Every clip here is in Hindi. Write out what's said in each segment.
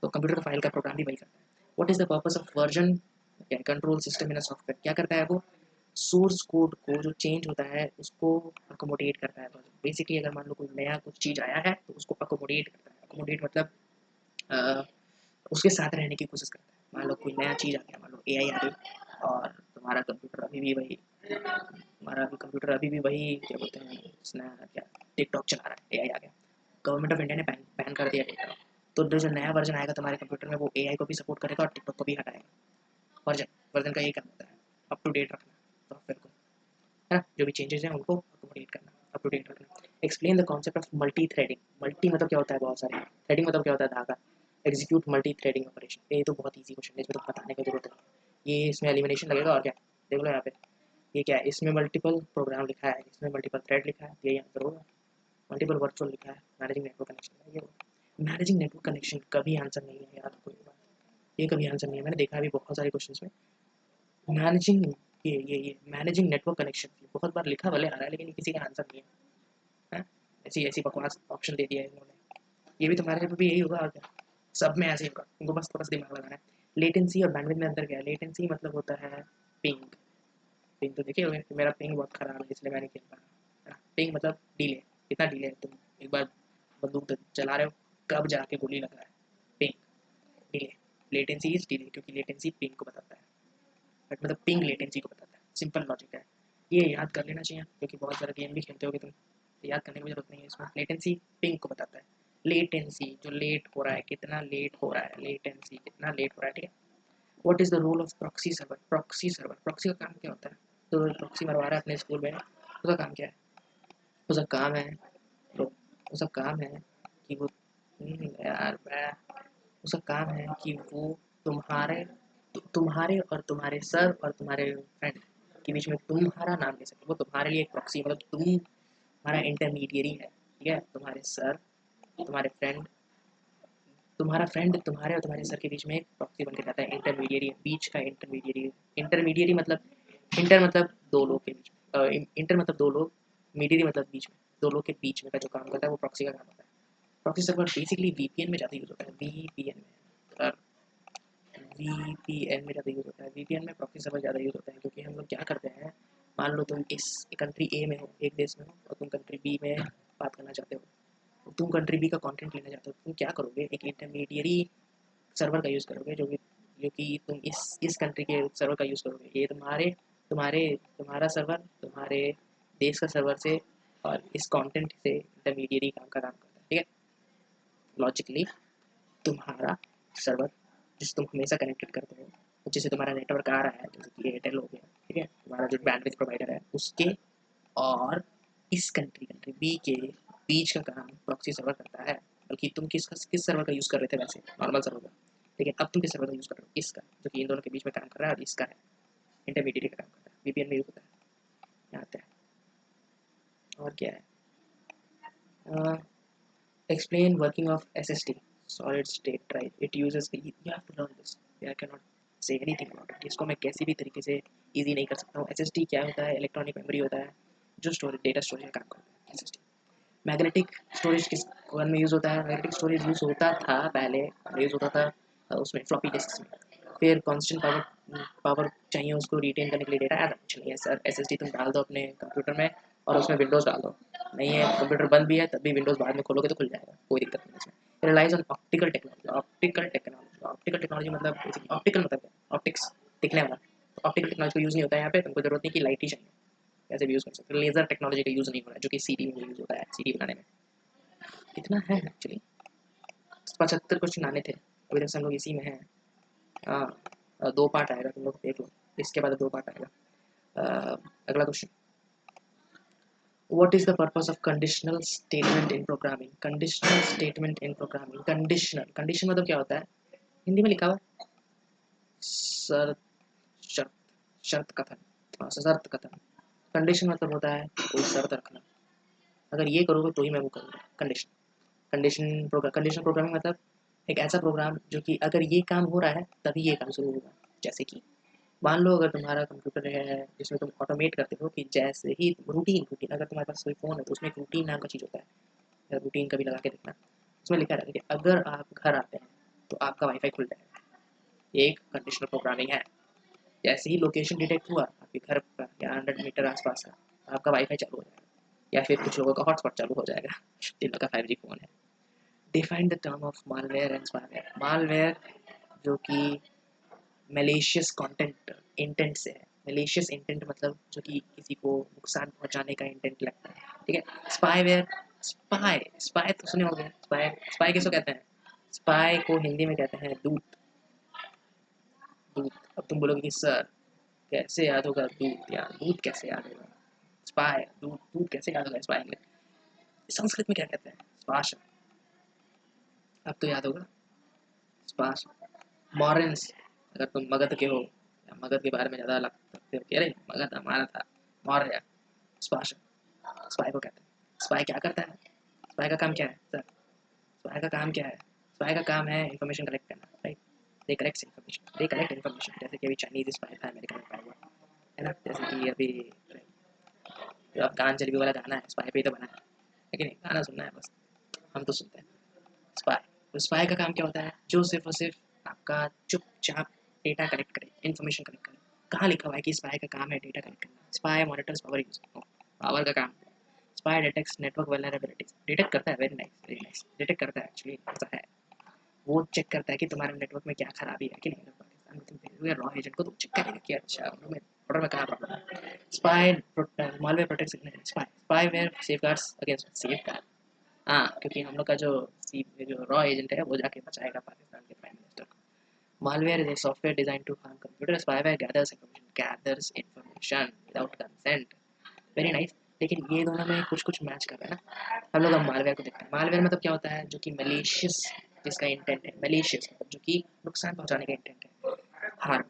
तो कंप्यूटर का फाइल का प्रोग्राम भी वही करता है। What is the purpose of version control system in a software, क्या करता है वो, सोर्स कोड को जो चेंज होता है उसको अकोमोडेट करता है। बेसिकली अगर मान लो कोई नया कुछ चीज़ आया है तो उसको अकोमोडेट करता है। अकोमोडेट मतलब अ, उसके साथ रहने की कोशिश करता है। मान लो कोई नया चीज़ आ गया, मान लो एआई आ गई और तुम्हारा कंप्यूटर अभी भी वही, हमारा अभी कंप्यूटर अभी भी वही क्या बोलते हैं उसने क्या टिकटॉक चला रहा है, एआई आ गया, गवर्नमेंट ऑफ इंडिया ने बैन बैन कर दिया टिकटॉक। तो जो नया वर्जन आएगा तुम्हारे कंप्यूटर में वो एआई को भी सपोर्ट करेगा और टिकटॉक को भी हटाएगा। वर्जन वर्जन का ये काम होता है, अप टू डेट रखना सॉफ्टवेयर को, है ना, जो भी चेंजेस हैं उनको अकोमोडेट करना, अप टू डेट रखना। Explain the concept of multi threading. Multi मतलब क्या होता है, बहुत सारे, थ्रेडिंग मतलब क्या होता है, धागा। एग्जीक्यूट मल्टी थ्रेडिंग ऑपरेशन, ये तो बहुत ईजी क्वेश्चन है, इसमें तो बताने की जरूरत नहीं। ये इसमें एलिमिनेशन लगेगा और क्या, देख लो यहाँ पे, ये क्या है, इसमें मल्टीपल प्रोग्राम लिखा है, इसमें मल्टीपल थ्रेड लिखा है, यही आंसर होगा। मल्टीपल वर्चुअल लिखा है, मैनेजिंग नेटवर्क कनेक्शन, ये मैनेजिंग नेटवर्क कनेक्शन कभी आंसर नहीं है यार, कोई बात, ये कभी आंसर नहीं है, मैंने देखा अभी बहुत सारे क्वेश्चन में मैनेजिंग, ये मैनेजिंग नेटवर्क कनेक्शन बहुत बार लिखा भले आ रहा है लेकिन किसी का आंसर नहीं है, ऐसी ऐसी बकवास ऑप्शन दे दिया है इन्होंने। ये भी तुम्हारे पे भी यही होगा और क्या, सब में ऐसे ही होगा, तुमको बस थोड़ा सा दिमाग लगाना है। लेटेंसी और बैंडविड्थ में अंतर क्या है, लेटेंसी मतलब होता है पिंग, पिंग तो देखिए होंगे, मेरा पिंग बहुत खराब है इसलिए मैं नहीं खेल पा रहा, है ना, पिंग मतलब डिले, कितना डिले है, तुम एक बार बंदूक चला रहे हो कब जाके गोली लग रहा है, ping, delay. Latency is delay, क्योंकि लेटेंसी पिंग को बताता है, बट मतलब पिंग लेटेंसी को बताता है, सिंपल लॉजिक है। ये याद कर लेना चाहिए क्योंकि बहुत सारे गेम भी खेलते होगे तुम, तो याद करने की जरूरत नहीं है इसमें। लेटेंसी पिंग को बताता है, लेटेंसी जो लेट हो रहा है, कितना लेट हो रहा है, लेटेंसी कितना लेट हो रहा है, ठीक है। What is the role of proxy server, proxy server, proxy का काम क्या होता है, तो प्रॉक्सी मरवा रहा है अपने स्कूल में, उसका काम क्या है, उसका काम है, तो उसका काम है कि वो, यार मैं, उसका काम है कि वो तुम्हारे तुम्हारे और तुम्हारे सर और तुम्हारे फ्रेंड के बीच में तुम्हारा नाम ले सके, वो तुम्हारे लिए एक प्रॉक्सी, मतलब तुम हमारा इंटरमीडियरी है, ठीक है, तुम्हारे सर, तुम्हारे फ्रेंड, तुम्हारा फ्रेंड तुम्हारे और तुम्हारे सर के बीच में एक प्रॉक्सी बन के जाता है, इंटरमीडियरी, बीच का इंटरमीडियरी। इंटरमीडियरी मतलब, इंटर मतलब दो लोग के बीच में, इंटर मतलब दो लोग, मीडियरी मतलब बीच में, दो लोग के बीच में का जो काम करता है वो प्रॉक्सी का काम होता है। प्रॉक्सी सर्वर बेसिकली वीपीएन में ज़्यादा यूज होता है, वीपीएन में, वीपीएन में ज़्यादा यूज होता है, वीपीएन में प्रॉक्सी सर्वर ज़्यादा यूज होता है, क्योंकि हम लोग क्या करते हैं, मान लो तुम इस कंट्री ए में हो, एक देश में हो, और तुम कंट्री बी में बात करना चाहते हो, तुम कंट्री बी का कंटेंट लेना चाहते हो, तुम क्या करोगे, एक इंटरमीडियरी सर्वर का यूज़ करोगे, जो कि तुम इस कंट्री के सर्वर का यूज़ करोगे, ये तुम्हारे तुम्हारे तुम्हारा सर्वर तुम्हारे देश का सर्वर से और इस कंटेंट से इंटरमीडियरी काम करता है, ठीक है। लॉजिकली तुम्हारा सर्वर जिससे तुम हमेशा कनेक्टेड करते हो, जिससे तुम्हारा नेटवर्क आ रहा है, जैसे कि एयरटेल हो गया, ठीक है, तुम्हारा जो बैंडविड्थ प्रोवाइडर है उसके और इस कंट्री बी के बीच का काम प्रॉक्सी सर्वर करता है। बल्कि तुम किस सर्वर का यूज़ कर रहे थे वैसे, नॉर्मल सर्वर का, लेकिन अब तुम किस सर्वर का यूज़ कर रहे हो, इसका, जो कि इन दोनों के बीच में काम कर रहा है और इसका है, इंटरमीडिएट का काम करता है, वीपीएन में यूज़ होता है, यहाँ आता है। और क्या है, explain working of SSD, solid state drive, it uses, you have to learn this, I cannot say anything about it, इसको मैं कैसी भी तरीके से इजी नहीं कर सकता हूँ। SSD क्या होता है, इलेक्ट्रॉनिक मेमोरी होता है जो स्टोरेज, डेटा स्टोरेज का काम करता है SSD। मैग्नेटिक स्टोरेज किस कौन में यूज़ होता है, मैग्नेटिक स्टोरेज यूज़ होता था पहले, यूज़ होता था उसमें फ्लॉपी डिस्क में, फिर कांस्टेंट पावर पावर चाहिए उसको रिटेन करने के लिए डेटा, ऐसा कुछ नहीं है सर, एसएसडी तुम डाल दो अपने कंप्यूटर में और उसमें विंडोज़ डाल दो, नहीं है कंप्यूटर बंद भी है तब भी विंडोज़ बाद में खोलोगे तो खुल जाएगा, कोई दिक्कत नहीं है इसमें। Relies on optical technology, optical technology, optical technology मतलब ऑप्टिकल मतलब ऑप्टिक्स, दिखने वाला, ऑप्टिकल टेक्नोलॉजी को यूज़ नहीं होता है यहाँ पे, तुमको जरूरत नहीं कि लाइट ही चाहिए, ऐसे भी यूज़ कर सकते हो। लेज़र टेक्नोलॉजी का यूज़ नहीं हो रहा है जो कि सीडी में यूज़ होता है, सीडी बनाने में। कितना है एक्चुअली, 75 क्वेश्चन आने थे, अभी तक हम लोग इसी में हैं। दो पार्ट आएगा, तुम लोग देख लो, इसके बाद दो पार्ट आएगा। अगला question, what is the purpose of conditional statement in programming, conditional statement in programming, conditional, condition मतलब क्या होता है, हिंदी में लिखा हुआ शर्त, शर्त, शर्त कथन, शर्त कथन। कंडीशन मतलब होता है कोई शर्त रखना, अगर ये करोगे तो ही मैं वो करूँगा, कंडीशन। कंडीशन प्रोग्रामिंग मतलब एक ऐसा प्रोग्राम जो कि अगर ये काम हो रहा है तभी ये काम शुरू होगा। जैसे कि मान लो अगर तुम्हारा कंप्यूटर है जिसमें तुम ऑटोमेट करते हो कि जैसे ही रूटीन रूटीन अगर तुम्हारे पास कोई फ़ोन है तो उसमें एक रूटीन नाम का चीज़ होता है, रूटीन कभी लगा के देखना, उसमें लिखा रहता है कि अगर आप घर आते हैं तो आपका वाईफाई खुल जाएगा। ये एक कंडीशनल प्रोग्रामिंग है। जैसे ही लोकेशन डिटेक्ट हुआ आपके घर का या 100 मीटर आसपास का, आपका वाईफाई चालू हो जाएगा, या फिर कुछ लोगों का हॉटस्पॉट चालू हो जाएगा जिन का 5G फ़ोन है। Define the term of malware and spyware. Malware जो कि मैलिशियस कंटेंट इंटेंट से है। मैलिशियस इंटेंट मतलब जो कि किसी को नुकसान पहुंचाने का इंटेंट लगता है, ठीक है। स्पाईवेयर, स्पाई स्पाई तो सुने होंगे। स्पाई स्पाई किसको कहते हैं? स्पाई को हिंदी में कहते हैं दूत। दूत। अब तुम बोलोगे कि सर कैसे याद होगा दूत, या दूत कैसे याद होगा? स्पाई, दूत दूत कैसे याद होगा स्पाई में? संस्कृत में क्या कहते हैं? स्पाश। अब तो याद होगा स्पाश। मॉरेंस, अगर तुम मगध के हो या मगध के बारे में ज़्यादा लग सकते हो कि अरे मगध हमारा था, मौर्य, स्पाश। स्पाई को कहते हैं। स्पाई क्या करता है? स्पाई का काम क्या है सर? स्पाई का काम क्या है? स्पाई का काम है इन्फॉर्मेशन कलेक्ट करना, right? They collect information, they collect information. जैसे कि अभी चाइनीज स्पाई था अमेरिका में पाया हुआ, है ना? जैसे कि अभी जो अफगान जलवी वाला गाना है, स्पाई पे ही तो बना है, लेकिन गाना सुनना है बस, हम तो सुनते हैं। स्पाई, तो स्पाई का काम क्या होता है? जो सिर्फ और सिर्फ आपका चुपचाप डेटा कलेक्ट करे, इन्फॉर्मेशन कलेक्ट करे। कहाँ लिखा हुआ है कि स्पाई का काम है डेटा कलेक्ट करना? Spy monitors power use, power का काम। Spy detects network vulnerabilities, detect करता है, very nice very nice, detect करता है एक्चुअली, ऐसा है। वो चेक करता है कि तुम्हारे नेटवर्क में क्या खराबी है कि नहीं। अगर पाकिस्तान में तुम भेजोगे रॉ एजेंट को, तो चेक करेगा कि अच्छा ऑर्डर में कहाँ प्रॉब्लम है। Spy malware protect, spy spyware safeguards against safeguard. हाँ, क्योंकि हम लोग का जो रॉ एजेंट है वो जाके बचाएगा पाकिस्तान के प्राइम मिनिस्टर को। Malware is a software designed to harm computers. Spyware gathers information without consent. Very nice. लेकिन ये दोनों में कुछ कुछ मैच कर रहा है ना। हम लोग अब मालवेयर को देखते हैं। मालवेयर मतलब क्या होता है? जो कि मलेशियस, जिसका इंटेंट है मलेशियस, मतलब जो कि नुकसान पहुंचाने का इंटेंट है। हार्म,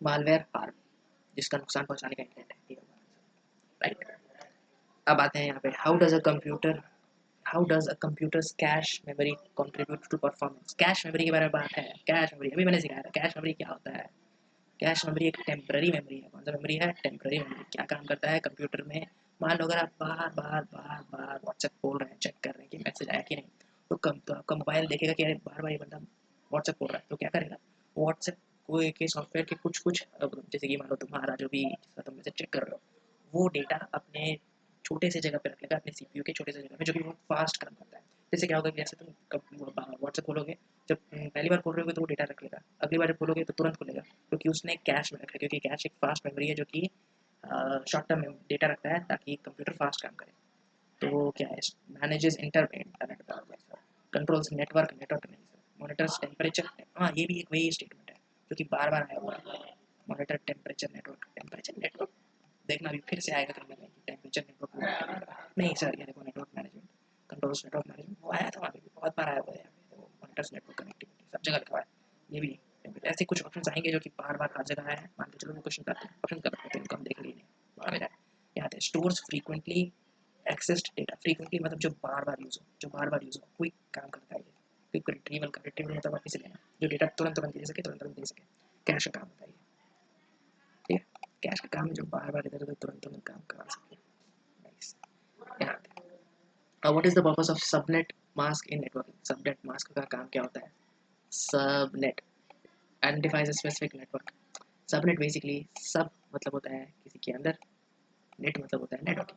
मालवेयर हार्म, जिसका नुकसान पहुंचाने का इंटेंट है, राइट। अब आते हैं यहाँ पे, how does a computers cache memory contribute to performance. Cache memory के बारे में बात है। कैश मेमोरी अभी मैंने सिखाया था। कैश मेमोरी क्या होता है? कैश मेमोरी एक टेम्पररी मेमोरी है। कौन सा मेमोरी है? Temporary memory. क्या काम करता है कंप्यूटर में? मान लो अगर आप बार बार बार बार व्हाट्सएप खोल रहे हैं, चेक कर रहे हैं कि मैसेज आया कि नहीं, तो आपका मोबाइल देखेगा कि अरे बार बार ये बंदा व्हाट्सएप खोल रहा है, तो क्या करेगा? व्हाट्सएप को के सॉफ्टवेयर के कुछ कुछ, जैसे कि मान लो तुम्हारा जो भी जिसका तुम मैसेज चेक कर रहे हो, वो डेटा अपने छोटे से जगह पे रख लेगा, अपने सीपीयू के छोटे से जगह में, जो कि बहुत फास्ट काम करता है। जैसे क्या होगा कि जैसे तुम व्हाट्सएप खोलोगे, जब पहली बार खोल रहे होगे तो वो डेटा रख लेगा, अगली बार जब खोलोगे तो तुरंत खुलेगा, क्योंकि उसने कैश में रखा है। क्योंकि कैश एक फास्ट मेमोरी है जो कि शॉर्ट टर्म डेटा रखता है ताकि कंप्यूटर फास्ट काम करे। तो वो क्या है? मैनेजेस इंटरनेट, कंट्रोल्स नेटवर्क नहीं सर, मॉनिटर्स टेम्परेचर। हाँ, ये भी एक वही स्टेटमेंट है जो कि बार बार आया हुआ है। मॉनिटर टेम्परेचर नेटवर्क देखना भी फिर से आएगा कहीं ना कहीं, टेम्परेचर नेटवर्क नहीं सर, ये देखो network management, controls network management, वो आया था वहाँ पे भी, बहुत बार आया हुआ है यहाँ पे, तो मॉनिटर्स नेटवर्क कनेक्टिविटी सब जगह लिखा हुआ है। ये भी ऐसे कुछ ऑप्शन आएंगे जो कि बार बार हर जगह आए हैं। मान के चलो वो क्वेश्चन करते हैं, ऑप्शन कर रखते हैं, उनको हम देख लिए नहीं आगे जाए। यहाँ पे stores frequently accessed data. Frequently मतलब जो बार बार यूज हो, जो बार बार यूज हो, क्विक काम करता है ये। क्विक रिट्रीवल मतलब वापस लेना, जो डेटा तुरंत तुरंत दे सके, तुरंत तुरंत दे सके। कैश का काम होता है ये, ठीक है। कैश का काम है जो बार बार इधर उधर तुरंत तुरंत काम करा सके। नाइस। यहाँ what is the purpose of subnet mask in networking. Subnet mask का काम क्या होता है? Subnet identifies a specific network. Subnet basically, सब मतलब होता है किसी के अंदर, नेट मतलब होता है नेटवर्क,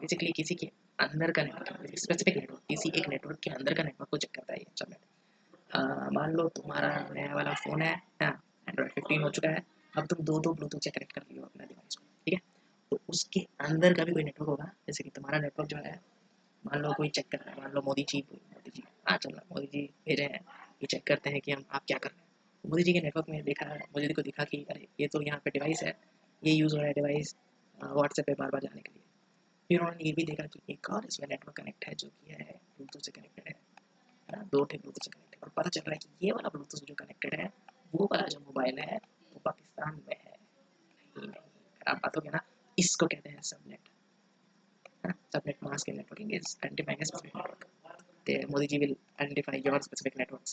बेसिकली किसी के अंदर का नेटवर्क, स्पेसिफिक नेटवर्क, किसी एक नेटवर्क के अंदर का नेटवर्क को चेक करता है ये सबनेट। मान लो तुम्हारा नया वाला फ़ोन है, हाँ, एंड्रॉयड 15 हो चुका है। अब तुम दो दो ब्लूटूथ से कनेक्ट कर लियो अपना डिवाइस को, ठीक है। तो उसके अंदर का भी कोई नेटवर्क होगा। जैसे कि तुम्हारा नेटवर्क जो है, मान लो कोई चेक कर रहा है, मान लो मोदी जी, हाँ चल रहा, मोदी जी भेजे हैं, ये चेक करते हैं कि हम आप क्या कर रहे हैं। मोदी जी के नेटवर्क में देखा, मोदी जी को दिखा कि अरे ये तो यहाँ पे डिवाइस है, ये यूज़ हो रहा है डिवाइस व्हाट्सएप पे बार बार जाने के लिए। फिर उन्होंने ये भी देखा कि एक और इसमें नेटवर्क कनेक्ट है जो कि है ब्लूटूथ से कनेक्टेड है ना, दो ठे ब्लूटूथ से कनेक्टेड, और पता चल रहा है कि ये वाला ब्लूटूथ जो कनेक्टेड है, वो वाला जो मोबाइल है वो पाकिस्तान में है। नहीं नहीं, आप बात हो गया ना, इसको कहते हैं subnet. Subnet mask in networking is identifying a specific network. Modi ji will identify your specific networks.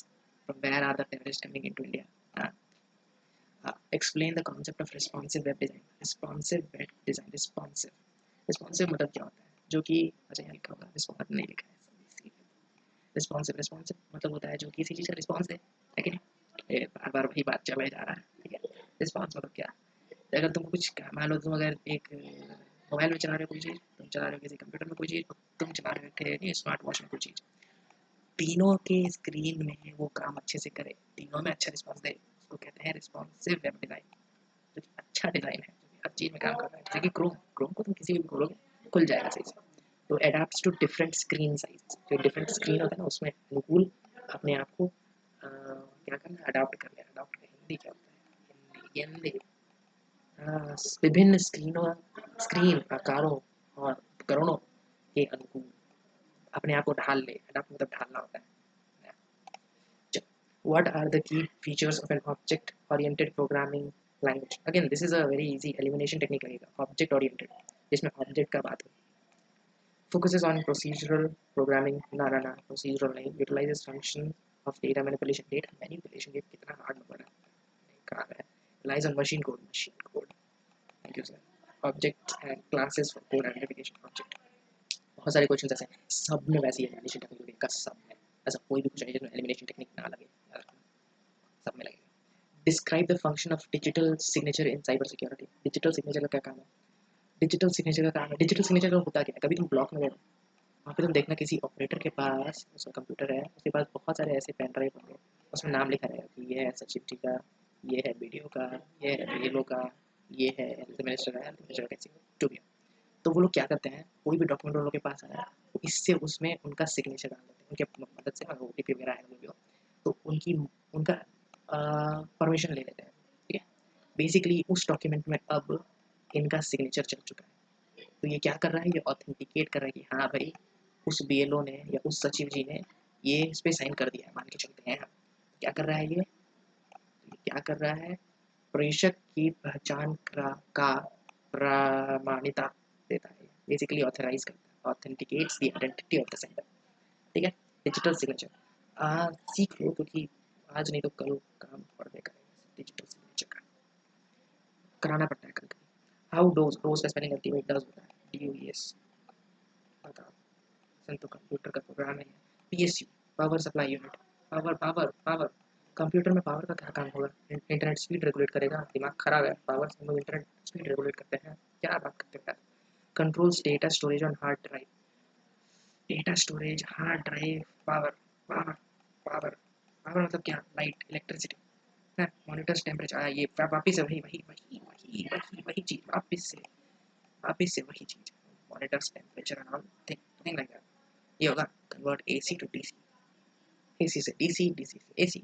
From where are the terrorists coming into India? Uh, explain the concept of responsive web design. Responsive web design. Responsive मतलब क्या होता है? जो कि अच्छा यहाँ लिखा होगा, responsive नहीं लिखा है। रिस्पॉन्सिव मतलब होता है जो किसी चीज़ का रिस्पॉन्स है, है कि नहीं? ये बार बार वही बात चला जा रहा है, ठीक है। रिस्पॉन्स मतलब क्या, अगर तुम कुछ मान लो, तुम अगर एक मोबाइल में चला रहे हो कोई चीज़, तुम चला रहे हो किसी कंप्यूटर में कोई चीज़, तुम चला रहे हो नहीं स्मार्ट वॉच में कोई चीज़, तीनों के स्क्रीन में वो काम अच्छे से करे, तीनों में अच्छा रिस्पॉन्स दे, उसको कहते हैं रिस्पॉन्सिव वेब डिज़ाइन, जो कि अच्छा डिज़ाइन है, जो कि हर चीज़ में काम कर रहा है। जैसे कि क्रोम, क्रोम को तुम किसी भी खोलोगे खुल जाएगा सही से। तो adapt to different screen size, जो डिफरेंट स्क्रीन होता है ना उसमें अनुकूल अपने आप को क्या करना है, अडाप्ट कर लिया। अडाप्ट का हिंदी क्या होता है, हिंदी हिंदी विभिन्न स्क्रीनों, स्क्रीन आकारों और उपकरणों के अनुकूल अपने आप को ढाल ले। अडाप्ट मतलब ढालना होता है। What are the key features of an object-oriented programming language? Again, this is a very easy elimination technique लगेगा, object-oriented, जिसमें object का बात हो। Focuses on procedural programming, ना procedural नहीं, utilizes function of data manipulation, ये कितना hard number है, कहाँ है? Relies on machine code, thank you sir. Objects and classes for code identification, object. बहुत सारे क्वेश्चन ऐसे हैं, सब में वैसी एलिमिनेशन टेक्निक लगेगा, सब में ऐसा कोई भी क्वेश्चन है जिसमें एलिमिनेशन टेक्निक ना लगे, सब में लगेगा। Describe the function of digital signature in cyber security. Digital signature का क्या काम है, डिजिटल सिग्नेचर का काम है, डिजिटल सिग्नेचर का होता क्या है, कभी तुम ब्लॉक में गए, वहाँ पे तुम देखना किसी ऑपरेटर के पास उसका कंप्यूटर है, उसके पास बहुत सारे ऐसे पेन ड्राइव होंगे, उसमें नाम लिखा रहेगा कि ये है सचिव जी का, ये है वीडियो का, ये है रेलो का, ये है हेल्थ मिनिस्टर का, हेल्थ मिनिस्टर का, जो भी है। तो वो लोग क्या करते हैं, कोई भी डॉक्यूमेंट उन लोग के पास आया तो इससे उसमें उनका सिग्नेचर डाल देते हैं, उनके मदद से, अगर OTP वगैरह है जो भी हो, तो उनकी उनका परमिशन ले लेते हैं, ठीक है। बेसिकली उस डॉक्यूमेंट में अब इनका सिग्नेचर चल चुका है, तो ये क्या कर रहा है, ये ऑथेंटिकेट कर रहा है कि हाँ भाई उस BLO ने या उस सचिव जी ने ये इस पे साइन कर दिया है, मान के चलते हैं हम। क्या कर रहा है ये क्या कर रहा है, प्रेषक की पहचान का प्रामाणिकता देता है, बेसिकली ऑथराइज करता है, authenticates the identity of the sender, ठीक है। डिजिटल सिग्नेचर सीख लो, क्योंकि आज नहीं तो कल काम पड़ने का डिजिटल सिग्नेचर का कराना पड़ता है कभी। हाउ डोज, डोज का स्पेलिंग अल्टीमेट डज होता है, DOES, बताओ। तो कंप्यूटर का प्रोग्राम है, PSU, power supply unit, power power power, computer में पावर का क्या काम होगा, इंटरनेट स्पीड रेगुलेट करेगा, दिमाग खराब है, पावर से हम लोग इंटरनेट स्पीड रेगुलेट करते हैं, क्या बात करते हैं। Controls data storage on hard drive, data storage hard drive, power power power power मतलब क्या, लाइट, इलेक्ट्रिसिटी है, मॉनिटर्स टेम्परेचर, ये वापिस से वही चीज़, वापिस से वही चीज़, monitors temperature and all thing like that. ये होगा convert AC to DC, AC से DC, DC से AC,